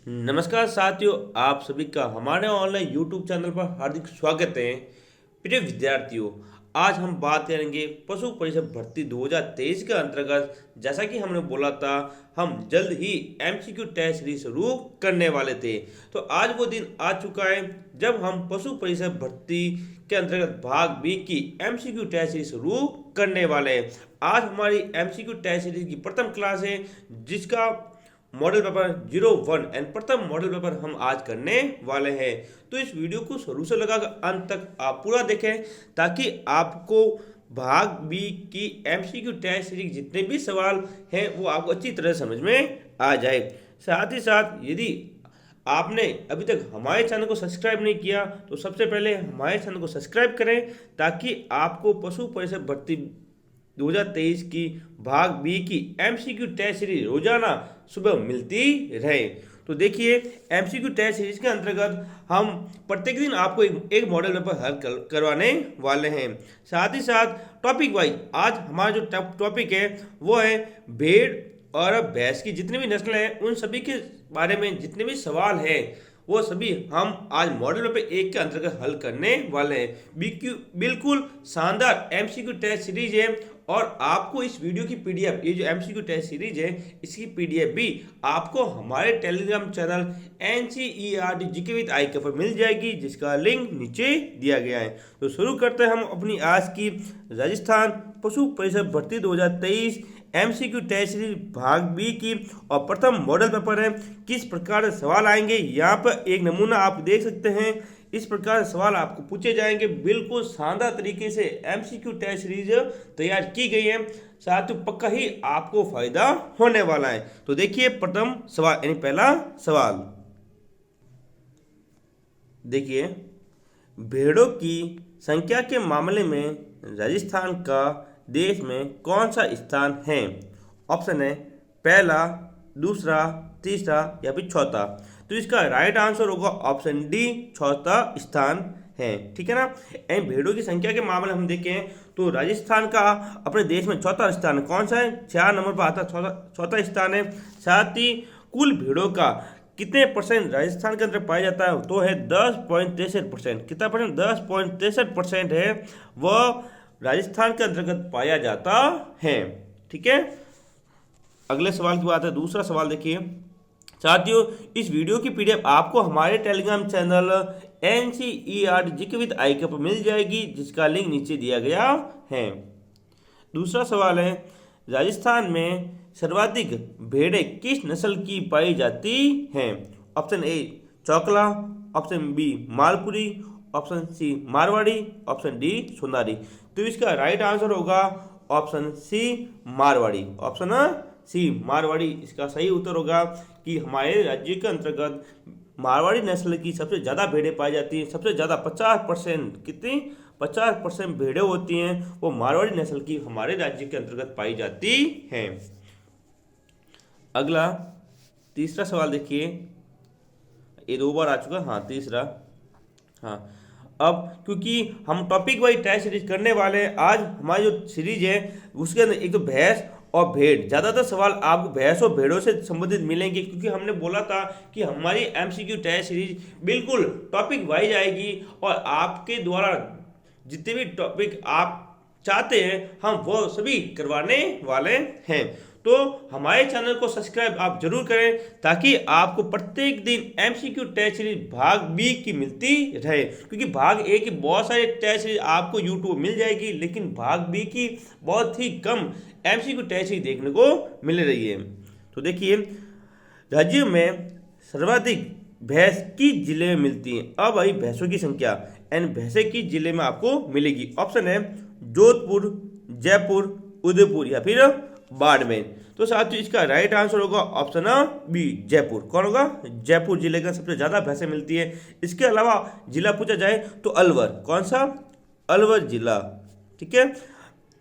नमस्कार साथियों, आप सभी का हमारे ऑनलाइन यूट्यूब चैनल पर हार्दिक स्वागत है। प्रिय विद्यार्थियों, आज हम बात करेंगे पशु परिषद भर्ती 2023 के अंतर्गत। जैसा कि हमने बोला था, हम जल्द ही एमसीक्यू टेस्ट सीरीज शुरू करने वाले थे। तो आज वो दिन आ चुका है जब हम पशु परिषद भर्ती के अंतर्गत भाग बी की एमसीक्यू टेस्ट सीरीज शुरू करने वाले हैं। आज हमारी एमसीक्यू टेस्ट सीरीज की प्रथम क्लास है, जिसका मॉडल पेपर 01 एंड प्रथम मॉडल पेपर हम आज करने वाले हैं। तो इस वीडियो को शुरू से लगाकर अंत तक आप पूरा देखें, ताकि आपको भाग बी की एमसीक्यू टेस्ट सीरीज जितने भी सवाल हैं वो आपको अच्छी तरह समझ में आ जाए। साथ ही साथ यदि आपने अभी तक हमारे चैनल को सब्सक्राइब नहीं किया तो सबसे पहले हमारे चैनल को सब्सक्राइब करें, ताकि आपको पशु परिषद भर्ती 2023 की भाग बी की एमसीक्यू टेस्ट सीरीज रोजाना सुबह मिलती रहे। तो देखिए, एमसीक्यू टेस्ट सीरीज के अंतर्गत हम प्रत्येक दिन आपको एक मॉडल पेपर हल करवाने वाले हैं। साथ ही साथ टॉपिक वाइज आज हमारा जो टॉपिक है वो है भेड़ और भैंस की जितनी भी नस्लें हैं उन सभी के बारे में जितने भी सवाल हैं वो सभी हम आज मॉडल पेपर 1 के अंतर्गत हल करने वाले हैं। बिल्कुल शानदार एमसीक्यू टेस्ट सीरीज है, और आपको इस वीडियो की पीडीएफ, ये जो एमसीक्यू टेस्ट सीरीज है इसकी पीडीएफ भी आपको हमारे Telegram channel NCERT GK with IK पर मिल जाएगी, जिसका लिंक नीचे दिया गया है। तो शुरू करते हैं हम अपनी आज की राजस्थान पशु परिषद भर्ती 2023 एमसीक्यू टेस्ट सीरीज भाग बी की, और प्रथम मॉडल पेपर है। किस प्रकार से सवाल आएंगे, यहाँ पर एक नमूना आप देख सकते हैं। इस प्रकार से सवाल आपको पूछे जाएंगे। बिल्कुल शानदार तरीके से एमसीक्यू टेस्ट सीरीज तैयार की गई है, साथ ही पक्का ही आपको फायदा होने वाला है। तो देखिए, प्रथम सवाल यानी पहला सवाल देखिए, भेड़ों की संख्या के मामले में राजस्थान का देश में कौन सा स्थान है? ऑप्शन है पहला, दूसरा, तीसरा या फिर चौथा। तो इसका राइट आंसर होगा ऑप्शन डी, चौथा स्थान है। ठीक है ना। भेड़ों की संख्या के मामले हम देखें तो राजस्थान का अपने देश में चौथा स्थान है। कौन सा है? 4 नंबर पर आता चौथा स्थान है। साथ ही कुल भेड़ों का कितने परसेंट राजस्थान के अंदर पाया जाता है? तो है 10.63%। कितना परसेंट? 10.63% है वह राजस्थान के अंतर्गत पाया जाता है। ठीक है। अगले सवाल की बात है, दूसरा सवाल देखिए साथियों, इस वीडियो की पीडीएफ आपको हमारे Telegram channel NCERT GK with IK पर मिल जाएगी, जिसका लिंक नीचे दिया गया है। दूसरा सवाल है, राजस्थान में सर्वाधिक भेड़ें किस नस्ल की पाई जाती हैं? Option A Chokla, option B Malpuri, option C Marwari, option D Sonari. तो इसका राइट आंसर होगा option C Marwari. Option C Marwari इसका सही उत्तर होगा कि हमारे राज्य के अंतर्गत मारवाड़ी नस्ल की सबसे ज़्यादा भेड़ें पाई जाती हैं। सबसे ज़्यादा 50%, कितनी 50% भेड़ें होती हैं वो मारवाड़ी नस्ल की हमारे राज्य के अंतर्गत पाई जाती हैं। अगला तीसरा सवाल देखिए, ये 2 बार आ चुका। हाँ, तीसरा। हाँ, अब क्योंकि हम टॉपिक वाइज टेस्ट सीरीज करने वाले हैं, आज हमारी जो सीरीज है उसके अंदर एक तो भैंस और भेड़, ज़्यादातर सवाल आपको भैंस और भेड़ों से संबंधित मिलेंगे, क्योंकि हमने बोला था कि हमारी एमसीक्यू टेस्ट सीरीज बिल्कुल टॉपिक वाइज आएगी, और आपके द्वारा जितने भी टॉपिक आप चाहते हैं हम वो सभी करवाने वाले हैं। तो हमारे चैनल को सब्सक्राइब आप जरूर करें, ताकि आपको प्रत्येक दिन एमसीक्यू टेस्ट सीरीज भाग बी की मिलती रहे। क्योंकि भाग ए की बहुत सारे टेस्ट सीरीज आपको यूट्यूब मिल जाएगी, लेकिन भाग बी की बहुत ही कम एमसीक्यू टेस्ट सीरीज देखने को मिल रही है। तो देखिए, राज्य में सर्वाधिक भैंस किस जिले में मिलती है? अब भाई भैंसों की संख्या एंड भैंसें किस जिले में आपको मिलेगी? ऑप्शन है जोधपुर, जयपुर, उदयपुर या फिर बाड़मेर। तो साथियों, इसका राइट आंसर होगा ऑप्शन बी जयपुर। कौन होगा? जयपुर जिले का सबसे ज्यादा भैंसें मिलती है। इसके अलावा जिला पूछा जाए तो अलवर। कौन सा? अलवर जिला। ठीक है।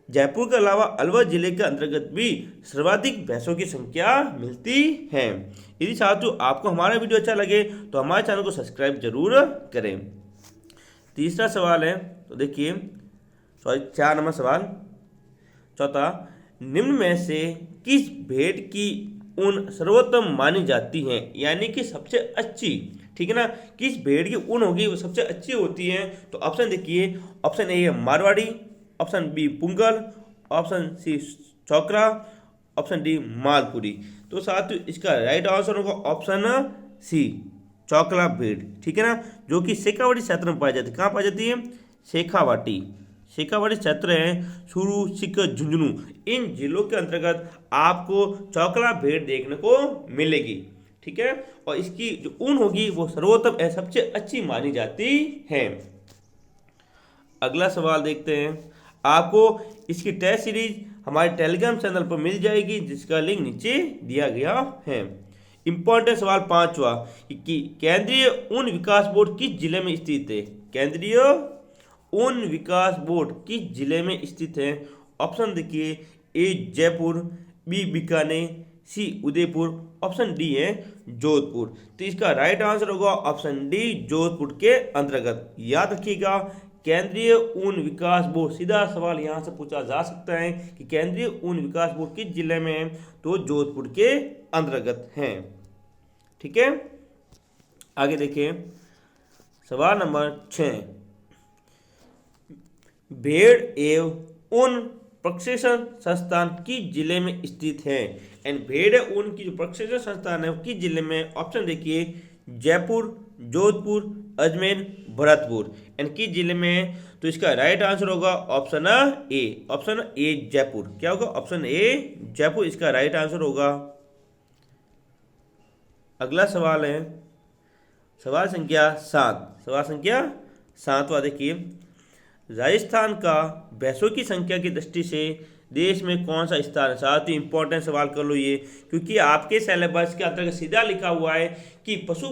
जयपुर के अलावा अलवर जिले के अंतर्गत भी सर्वाधिक भैंसों की संख्या मिलती है। यदि साथियों आपको हमारा वीडियो अच्छा लगे तो हमारे चैनल को सब्सक्राइब जरूर करें। तीसरा सवाल है, तो देखिए, 4 नंबर सवाल, चौथा, निम्न में से किस भेड़ की ऊन सर्वोत्तम मानी जाती हैं, यानी कि सबसे अच्छी, ठीक है ना। किस भेड़ की ऊन होगी वो सबसे अच्छी होती है? तो ऑप्शन देखिए, ऑप्शन ए है Marwari, option B Pungal, option C Chokla, option D Malpuri. तो साथियों इसका राइट आंसर होगा ऑप्शन सी चौकला भेड़, ठीक है ना, जो कि शेखावाटी क्षेत्र में पाई जाती है। कहाँ पाई जाती है? शेखावाटी, शेखावाटी क्षेत्र है, सुरू, सीकर, झुंझुनू, इन जिलों के अंतर्गत आपको चौकला भेड़ देखने को मिलेगी, ठीक है। और इसकी जो ऊन होगी वो सर्वोत्तम है, सबसे अच्छी मानी जाती है। अगला सवाल देखते हैं। आपको इसकी टेस्ट सीरीज हमारे टेलीग्राम चैनल पर मिल जाएगी, जिसका लिंक नीचे दिया गया है। इंपॉर्टेंट सवाल पांचवा कि केंद्रीय ऊन विकास बोर्ड किस जिले में स्थित है? केंद्रीय ऊन विकास बोर्ड किस जिले में स्थित है? ऑप्शन देखिए, ए जयपुर, बी बीकानेर, सी उदयपुर, ऑप्शन डी है जोधपुर। तो इसका राइट आंसर होगा ऑप्शन डी जोधपुर के अंतर्गत। याद रखिएगा, केंद्रीय ऊन विकास बोर्ड, सीधा सवाल यहां से पूछा जा सकता है कि केंद्रीय ऊन विकास बोर्ड किस जिले में है? तो जोधपुर के अंतर्गत है, ठीक है। आगे देखिए सवाल नंबर 6, भेड़ एवं ऊन प्रशिक्षण संस्थान किस जिले में स्थित है? एंड भेड़ ऊन की जो प्रशिक्षण संस्थान है वो किस जिले में? ऑप्शन देखिए, जयपुर, जोधपुर, अजमेर, भरतपुर, एंड किस जिले में है? तो इसका राइट आंसर होगा option A, option A Jaipur. क्या होगा? ऑप्शन ए जयपुर इसका राइट आंसर होगा। अगला सवाल है सवाल संख्या 7, सवाल संख्या 7वां देखिए, राजस्थान का भैंसों की संख्या की दृष्टि से देश में कौन सा स्थान है? साथ ही इंपॉर्टेंट सवाल कर लो ये, क्योंकि आपके सिलेबस के अंतर्गत सीधा लिखा हुआ है कि पशु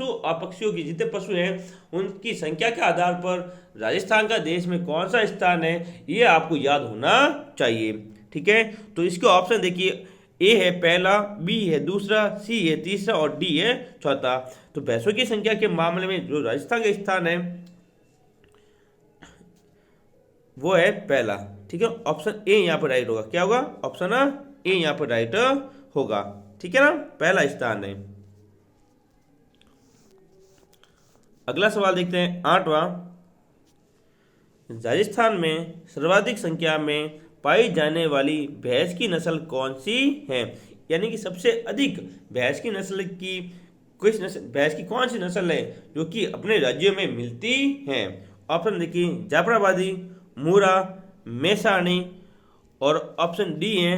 और पक्षियों की जितने पशु हैं उनकी संख्या के आधार पर राजस्थान का देश में कौन सा स्थान है, ये आपको याद होना चाहिए, ठीक है। तो इसके ऑप्शन देखिए, ए है पहला, बी है दूसरा, सी है तीसरा और डी है चौथा। तो भैंसों की संख्या के मामले में जो राजस्थान का स्थान है वो है पहला, ठीक है। ऑप्शन ए यहाँ पर राइट होगा। क्या होगा? ऑप्शन ए यहाँ पर राइट होगा, ठीक है ना, पहला स्थान है। अगला सवाल देखते हैं 8वां, राजस्थान में सर्वाधिक संख्या में पाई जाने वाली भैंस की नस्ल कौन सी है? यानी कि सबसे अधिक भैंस की नस्ल की भैंस की कौन सी नस्ल है जो कि अपने राज्यों में मिलती है? ऑप्शन देखिए, जाफराबादी, मूरा, मेसाणी और ऑप्शन डी है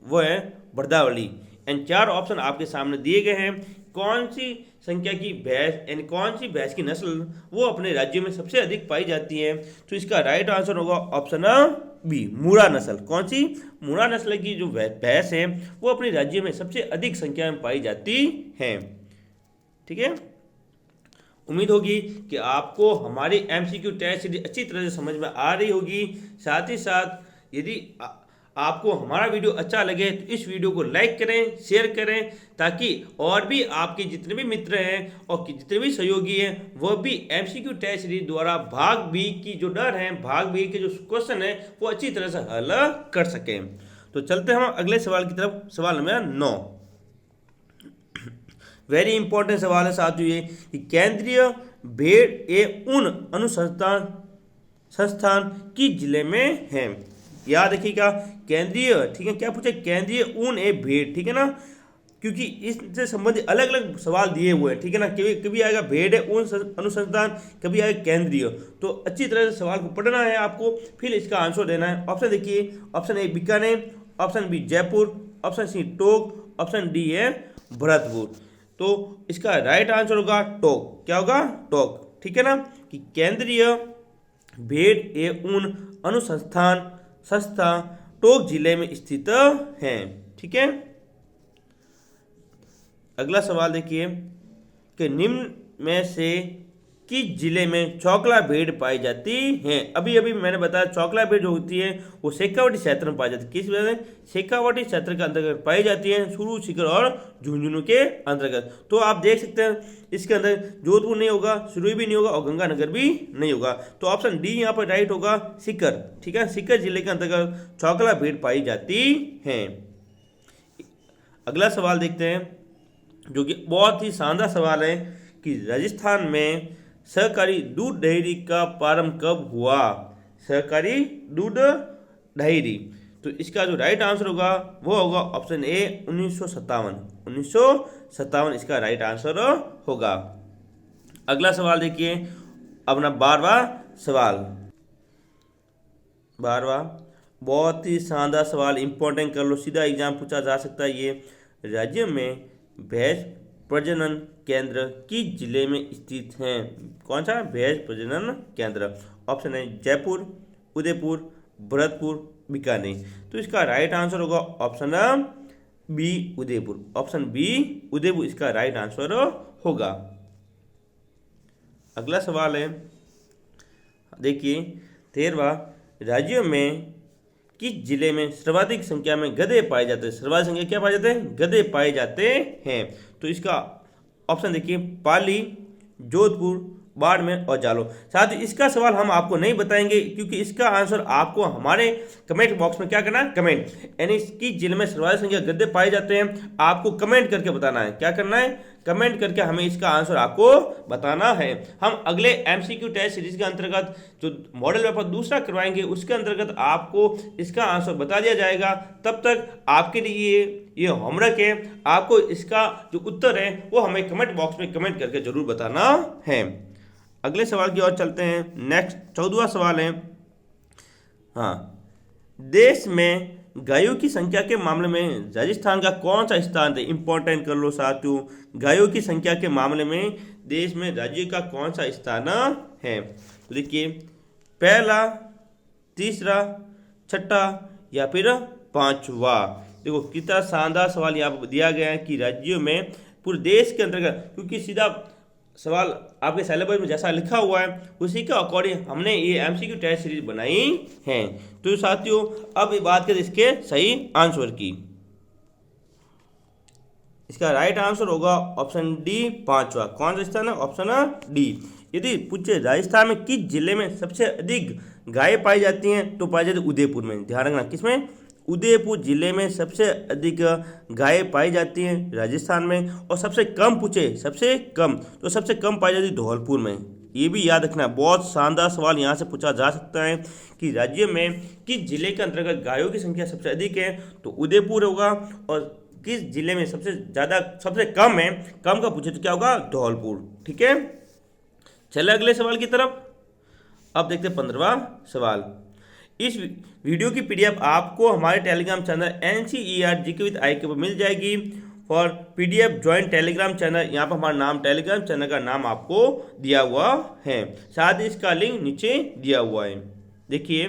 वो है बरदावली। एंड 4 ऑप्शन आपके सामने दिए गए हैं। कौन सी संख्या की भैंस यानी कौन सी भैंस की नस्ल वो अपने राज्य में सबसे अधिक पाई जाती है? तो इसका राइट आंसर होगा ऑप्शन बी, मूरा नस्ल। कौन सी? मूरा नस्ल की जो भैंस है वो अपने राज्य में सबसे अधिक संख्या में पाई जाती है, ठीक है। उम्मीद होगी कि आपको हमारी एमसीक्यू टेस्ट सीरीज अच्छी तरह से समझ में आ रही होगी। साथ ही साथ यदि आपको हमारा वीडियो अच्छा लगे तो इस वीडियो को लाइक करें, शेयर करें, ताकि और भी आपके जितने भी मित्र हैं और जितने भी सहयोगी हैं वह भी एमसीक्यू टेस्ट सीरीज द्वारा भाग बी की जो डर है, भाग बी के जो क्वेश्चन है वो अच्छी तरह से हल कर सकें। तो चलते हैं हम अगले सवाल की तरफ। सवाल नंबर 9, वेरी इंपॉर्टेंट सवाल है साथियों ये कि केंद्रीय भेड़ एवं ऊन अनुसंधान संस्थान किस जिले में है? याद रखिएगा, केंद्रीय, ठीक है, क्या पूछे? केंद्रीय ऊन एवं भेड़, ठीक है ना, क्योंकि इससे संबंधित अलग अलग सवाल दिए हुए हैं, ठीक है ना। कभी आएगा भेड़ ऊन अनुसंधान, कभी आएगा केंद्रीय। तो अच्छी तरह से सवाल को पढ़ना है आपको, फिर इसका आंसर देना है। ऑप्शन देखिए, option A Bikaner, option B Jaipur, option C Tonk, option D है भरतपुर। तो इसका राइट आंसर होगा टोंक। क्या होगा? टोंक, ठीक है ना, कि केंद्रीय भेड़ एवं ऊन अनुसंधान संस्था टोंक जिले में स्थित है, ठीक है। अगला सवाल देखिए कि निम्न में से किस जिले में चौकला भेड़ पाई जाती है? अभी अभी मैंने बताया चौकला भेड़ जो होती है वो शेखावाटी क्षेत्र में पाई जाती है। किस वजह से? शेखावाटी क्षेत्र के अंतर्गत पाई जाती है, सुरू, सीकर और झुंझुनू के अंतर्गत। तो आप देख सकते हैं इसके अंदर जोधपुर नहीं होगा, सुरू भी नहीं होगा और गंगानगर भी नहीं होगा। तो ऑप्शन डी यहाँ पर राइट होगा, सीकर, ठीक है। सीकर जिले के अंतर्गत चौकला भेड़ पाई जाती है। अगला सवाल देखते हैं जो कि बहुत ही शानदार सवाल है कि राजस्थान में सहकारी दूध डेयरी का प्रारंभ कब हुआ। सहकारी दूध डेयरी, तो इसका जो राइट आंसर होगा वो होगा ऑप्शन ए 1957। 1957 इसका राइट आंसर होगा। अगला सवाल देखिए, अपना 12वां सवाल। 12वां बहुत ही शानदार सवाल, इंपॉर्टेंट कर लो, सीधा एग्जाम पूछा जा सकता है ये। राज्य में भैंस प्रजनन केंद्र किस जिले में स्थित हैं। कौन सा भैंस प्रजनन केंद्र। ऑप्शन है जयपुर, उदयपुर, भरतपुर, बीकानेर। तो इसका राइट आंसर होगा option B Udaipur. Option B Udaipur इसका राइट आंसर होगा। अगला सवाल है देखिए 13वां, राज्यों में किस जिले में सर्वाधिक संख्या में गधे पाए जाते हैं। सर्वाधिक संख्या क्या पाए जाते हैं, गधे पाए जाते हैं। तो इसका ऑप्शन देखिए पाली, जोधपुर, बाड़मेर और जालौर। साथ ही इसका सवाल हम आपको नहीं बताएंगे क्योंकि इसका आंसर आपको हमारे कमेंट बॉक्स में क्या करना है, कमेंट, यानी किस जिले में सर्वाधिक संख्या गधे पाए जाते हैं आपको कमेंट करके बताना है। क्या करना है, कमेंट करके हमें इसका आंसर आपको बताना है। हम अगले एमसीक्यू टेस्ट सीरीज के अंतर्गत जो मॉडल पेपर दूसरा करवाएंगे उसके अंतर्गत आपको इसका आंसर बता दिया जाएगा। तब तक आपके लिए ये होमवर्क है, आपको इसका जो उत्तर है वो हमें कमेंट बॉक्स में कमेंट करके जरूर बताना है। अगले सवाल की ओर चलते हैं। नेक्स्ट 14वां सवाल है, हाँ, देश में गायों की संख्या के मामले में राजस्थान का कौन सा स्थान है। इंपॉर्टेंट कर लो साथियों, गायों की संख्या के मामले में देश में राज्य का कौन सा स्थान है। तो देखिए पहला, तीसरा, छठा या फिर पांचवा। देखो कितना शानदार सवाल यहाँ पर दिया गया है कि राज्यों में पूरे देश के अंतर्गत, क्योंकि सीधा सवाल आपके सिलेबस में जैसा लिखा हुआ है उसी के अकॉर्डिंग हमने ये एमसीक्यू टेस्ट सीरीज बनाई है। तो साथियों अब ये बात करें इसके सही आंसर की। इसका राइट आंसर होगा ऑप्शन डी 5वां। कौन सा स्थान है, ऑप्शन डी। यदि पूछे राजस्थान में किस जिले में सबसे अधिक गाय पाई जाती हैं तो पाई जाती है उदयपुर में। ध्यान रखना किसमें, उदयपुर जिले में सबसे अधिक गाय पाई जाती हैं राजस्थान में। और सबसे कम पूछे, सबसे कम, तो सबसे कम पाई जाती है धौलपुर में। ये भी याद रखना, बहुत शानदार सवाल यहाँ से पूछा जा सकता है कि राज्य में किस जिले के अंतर्गत गायों की संख्या सबसे अधिक है तो उदयपुर होगा। और किस जिले में सबसे ज़्यादा सबसे कम है, कम का पूछे तो क्या होगा, धौलपुर। ठीक है, चले अगले सवाल की तरफ। अब देखते हैं 15वां सवाल। इस वीडियो की पीडीएफ आपको हमारे Telegram channel NCERT GK with IK पर मिल जाएगी। For PDF join Telegram channel, यहाँ पर हमारा नाम, टेलीग्राम चैनल का नाम आपको दिया हुआ है, साथ ही इसका लिंक नीचे दिया हुआ है। देखिए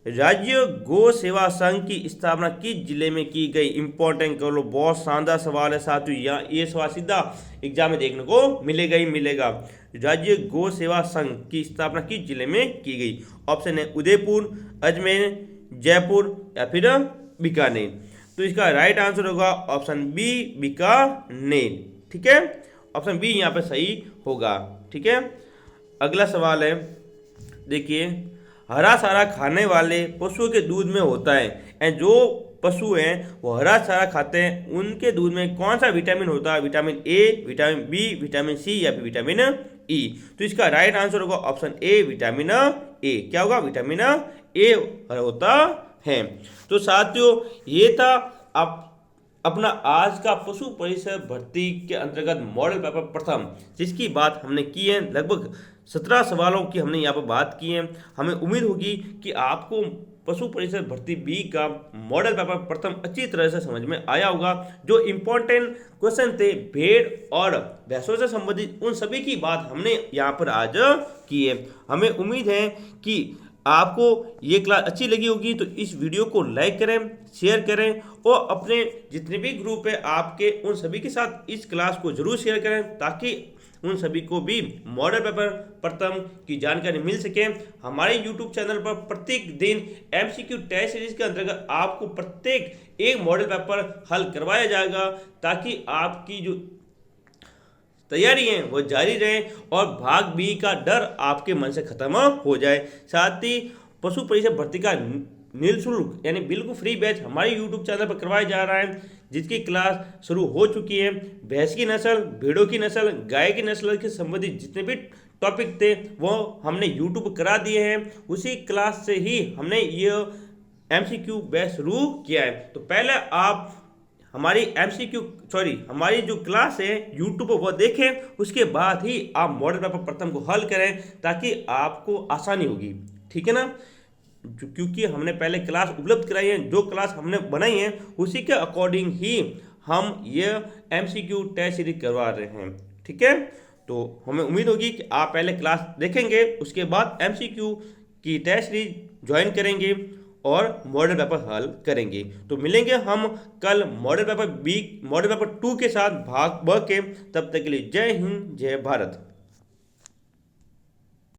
राज्य गो सेवा संघ की स्थापना किस जिले में की गई। इंपॉर्टेंट कर लो, बहुत शानदार सवाल है साथियों, यहाँ ये सवाल सीधा एग्जाम में देखने को मिलेगा ही मिलेगा। राज्य गो सेवा संघ की स्थापना किस जिले में की गई। ऑप्शन है उदयपुर, अजमेर, जयपुर या फिर बीकानेर। तो इसका राइट आंसर होगा ऑप्शन बी बीकानेर। ठीक है, ऑप्शन बी यहाँ पे सही होगा। ठीक है, अगला सवाल है देखिए, हरा चारा खाने वाले पशुओं के दूध में होता है, एंड जो पशु हैं वो हरा चारा खाते हैं उनके दूध में कौन सा विटामिन होता है। Vitamin A, vitamin B, vitamin C या फिर विटामिन ई। तो इसका राइट आंसर होगा ऑप्शन ए विटामिन ए। क्या होगा, विटामिन ए होता है। तो साथियों ये था आप अपना आज का पशु परिषद भर्ती के अंतर्गत मॉडल पेपर प्रथम, जिसकी बात हमने की है। लगभग 17 सवालों की हमने यहाँ पर बात की है। हमें उम्मीद होगी कि आपको पशु परिषद भर्ती बी का मॉडल पेपर प्रथम अच्छी तरह से समझ में आया होगा। जो इम्पोर्टेंट क्वेश्चन थे भेड़ और भैंसों से संबंधित, उन सभी की बात हमने यहाँ पर आज की है। हमें उम्मीद है कि आपको ये क्लास अच्छी लगी होगी, तो इस वीडियो को लाइक करें, शेयर करें और अपने जितने भी ग्रुप है आपके उन सभी के साथ इस क्लास को जरूर शेयर करें, ताकि उन सभी को भी मॉडल पेपर प्रथम की जानकारी मिल सके। हमारे YouTube चैनल पर प्रत्येक दिन MCQ टेस्ट सीरीज के अंतर्गत आपको प्रत्येक एक मॉडल पेपर हल करवाया जाएगा, ताकि आपकी जो तैयारी है वो जारी रहे और भाग बी का डर आपके मन से खत्म हो जाए। साथ ही पशु परिषद भर्ती का निःशुल्क यानी बिल्कुल फ्री बैच हमारे YouTube चैनल पर करवाया जा रहा है, जिसकी क्लास शुरू हो चुकी है। भैंस की नस्ल, भेड़ों की नस्ल, गाय की नस्ल के संबंधित जितने भी टॉपिक थे वो हमने यूट्यूब करा दिए हैं। उसी क्लास से ही हमने ये एमसीक्यू बैच शुरू किया है। तो पहले आप हमारी हमारी जो क्लास है यूट्यूब पर वो देखें, उसके बाद ही आप मॉडल पेपर प्रथम को हल करें ताकि आपको आसानी होगी। ठीक है ना? क्योंकि हमने पहले क्लास उपलब्ध कराई है, जो क्लास हमने बनाई है उसी के अकॉर्डिंग ही हम ये एमसीक्यू टेस्ट सीरीज करवा रहे हैं। ठीक है? तो हमें उम्मीद होगी कि आप पहले क्लास देखेंगे, उसके बाद एमसीक्यू की टेस्ट सीरीज ज्वाइन करेंगे और मॉडल पेपर हल करेंगे। तो मिलेंगे हम कल मॉडल पेपर 2 के साथ भाग ब के। तब तक के लिए जय हिंद, जय भारत।